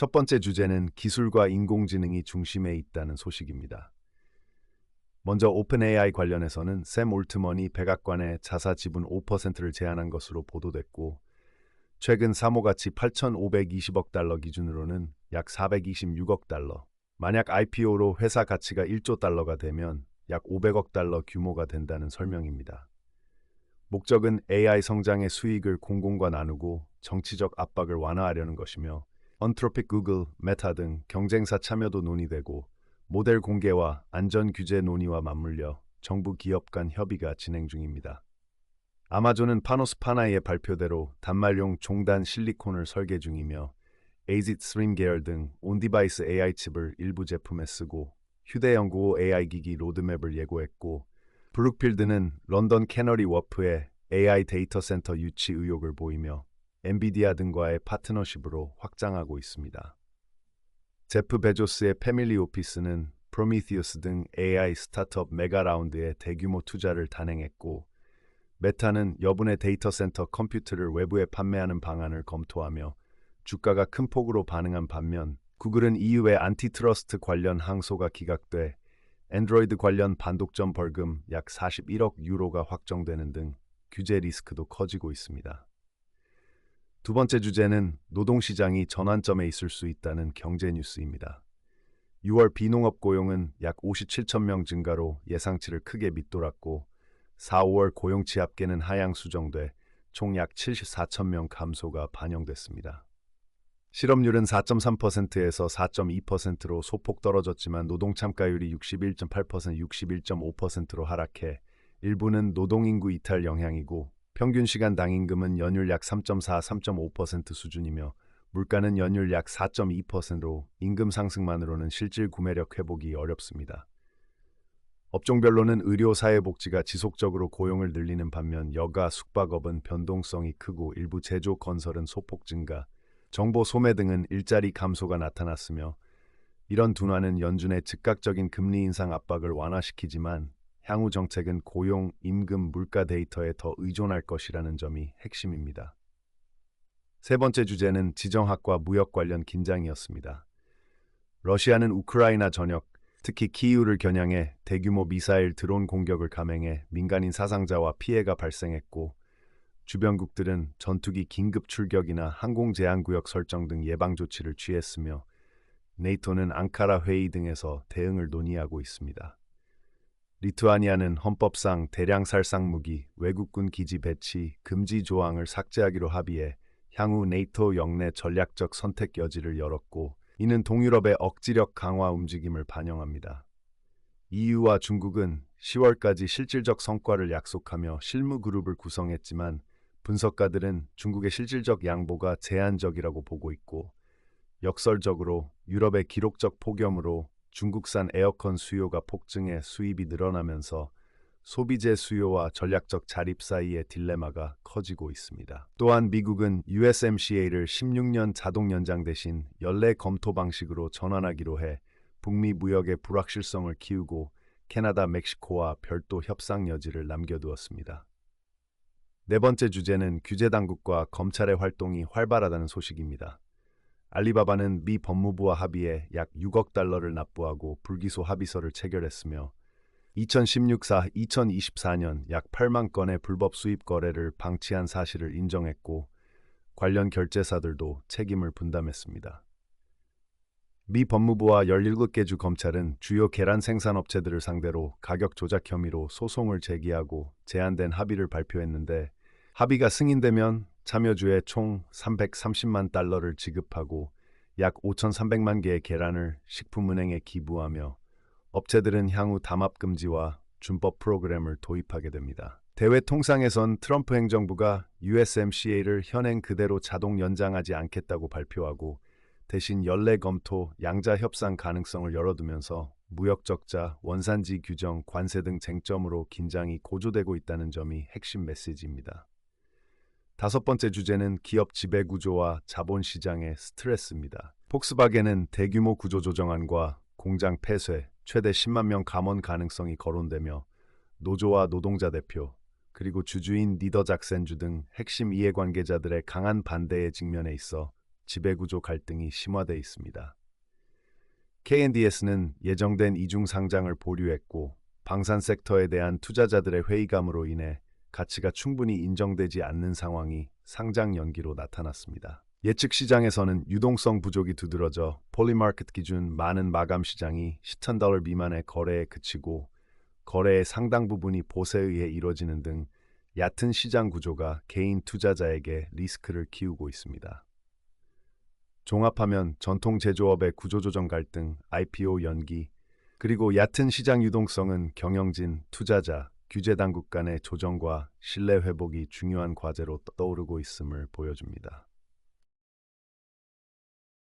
첫 번째 주제는 기술과 인공지능이 중심에 있다는 소식입니다. 먼저 오픈AI 관련해서는 샘 올트먼이 백악관에 자사 지분 5%를 제안한 것으로 보도됐고, 최근 사모가치 8,520억 달러 기준으로는 약 426억 달러, 만약 IPO로 회사 가치가 1조 달러가 되면 약 500억 달러 규모가 된다는 설명입니다. 목적은 AI 성장의 수익을 공공과 나누고 정치적 압박을 완화하려는 것이며, 언트로픽, 구글, 메타 등 경쟁사 참여도 논의되고, 모델 공개와 안전 규제 논의와 맞물려 정부 기업 간 협의가 진행 중입니다. 아마존은 파노스 파나이의 발표대로 단말용 종단 실리콘을 설계 중이며, AZIT 스림 계열 등 온디바이스 AI 칩을 일부 제품에 쓰고 휴대연구소 AI 기기 로드맵을 예고했고, 브룩필드는 런던 캐너리 워프에 AI 데이터 센터 유치 의욕을 보이며 엔비디아 등과의 파트너십으로 확장하고 있습니다. 제프 베조스의 패밀리 오피스는 프로미티우스 등 AI 스타트업 메가 라운드에 대규모 투자를 단행했고, 메타는 여분의 데이터 센터 컴퓨터를 외부에 판매하는 방안을 검토하며 주가가 큰 폭으로 반응한 반면, 구글은 EU의 안티트러스트 관련 항소가 기각돼 엔드로이드 관련 반독점 벌금 약 41억 유로가 확정되는 등 규제 리스크도 커지고 있습니다. 두 번째 주제는 노동시장이 전환점에 있을 수 있다는 경제 뉴스입니다. 6월 비농업 고용은 약 57천 명 증가로 예상치를 크게 밑돌았고, 4, 5월 고용치 합계는 하향 수정돼 총 약 74천 명 감소가 반영됐습니다. 실업률은 4.3%에서 4.2%로 소폭 떨어졌지만 노동 참가율이 61.8%, 61.5%로 하락해 일부는 노동인구 이탈 영향이고, 평균 시간 당임금은 연율 약 3.4, 3.5% 수준이며 물가는 연율 약 4.2%로 임금 상승만으로는 실질 구매력 회복이 어렵습니다. 업종별로는 의료, 사회복지가 지속적으로 고용을 늘리는 반면 여가, 숙박업은 변동성이 크고 일부 제조, 건설은 소폭 증가, 정보, 소매 등은 일자리 감소가 나타났으며, 이런 둔화는 연준의 즉각적인 금리 인상 압박을 완화시키지만 향후 정책은 고용, 임금, 물가 데이터에 더 의존할 것이라는 점이 핵심입니다. 세 번째 주제는 지정학과 무역 관련 긴장이었습니다. 러시아는 우크라이나 전역, 특히 키이우를 겨냥해 대규모 미사일 드론 공격을 감행해 민간인 사상자와 피해가 발생했고, 주변국들은 전투기 긴급 출격이나 항공 제한구역 설정 등 예방 조치를 취했으며, 네이토는 앙카라 회의 등에서 대응을 논의하고 있습니다. 리투아니아는 헌법상 대량 살상 무기, 외국군 기지 배치, 금지 조항을 삭제하기로 합의해 향후 네이토 영내 전략적 선택 여지를 열었고, 이는 동유럽의 억지력 강화 움직임을 반영합니다. EU와 중국은 10월까지 실질적 성과를 약속하며 실무 그룹을 구성했지만, 분석가들은 중국의 실질적 양보가 제한적이라고 보고 있고, 역설적으로 유럽의 기록적 폭염으로 중국산 에어컨 수요가 폭증해 수입이 늘어나면서 소비재 수요와 전략적 자립 사이의 딜레마가 커지고 있습니다. 또한 미국은 USMCA를 16년 자동 연장 대신 연례 검토 방식으로 전환하기로 해 북미 무역의 불확실성을 키우고 캐나다, 멕시코와 별도 협상 여지를 남겨두었습니다. 네 번째 주제는 규제 당국과 검찰의 활동이 활발하다는 소식입니다. 알리바바는 미 법무부와 합의해 약 6억 달러를 납부하고 불기소 합의서를 체결했으며, 2016-2024년 약 8만 건의 불법 수입 거래를 방치한 사실을 인정했고, 관련 결제사들도 책임을 분담했습니다. 미 법무부와 17개 주 검찰은 주요 계란 생산업체들을 상대로 가격 조작 혐의로 소송을 제기하고 제한된 합의를 발표했는데, 합의가 승인되면 참여주에 총 330만 달러를 지급하고 약 5,300만 개의 계란을 식품은행에 기부하며, 업체들은 향후 담합 금지와 준법 프로그램을 도입하게 됩니다. 대외 통상에선 트럼프 행정부가 USMCA를 현행 그대로 자동 연장하지 않겠다고 발표하고, 대신 연례 검토, 양자 협상 가능성을 열어두면서 무역 적자, 원산지 규정, 관세 등 쟁점으로 긴장이 고조되고 있다는 점이 핵심 메시지입니다. 다섯 번째 주제는 기업 지배 구조와 자본시장의 스트레스입니다. 폭스바겐은 대규모 구조조정안과 공장 폐쇄, 최대 10만 명 감원 가능성이 거론되며, 노조와 노동자 대표, 그리고 주주인 니더 작센주 등 핵심 이해관계자들의 강한 반대에 직면해 있어 지배구조 갈등이 심화돼 있습니다. KNDS는 예정된 이중 상장을 보류했고 방산 섹터에 대한 투자자들의 회의감으로 인해 가치가 충분히 인정되지 않는 상황이 상장 연기로 나타났습니다. 예측 시장에서는 유동성 부족이 두드러져 폴리마켓 기준 많은 마감 시장이 $10,000 미만의 거래에 그치고 거래의 상당 부분이 보세에 의해 이뤄지는 등 얕은 시장 구조가 개인 투자자에게 리스크를 키우고 있습니다. 종합하면 전통 제조업의 구조조정 갈등, IPO 연기, 그리고 얕은 시장 유동성은 경영진, 투자자, 규제 당국 간의 조정과 신뢰 회복이 중요한 과제로 떠오르고 있음을 보여줍니다.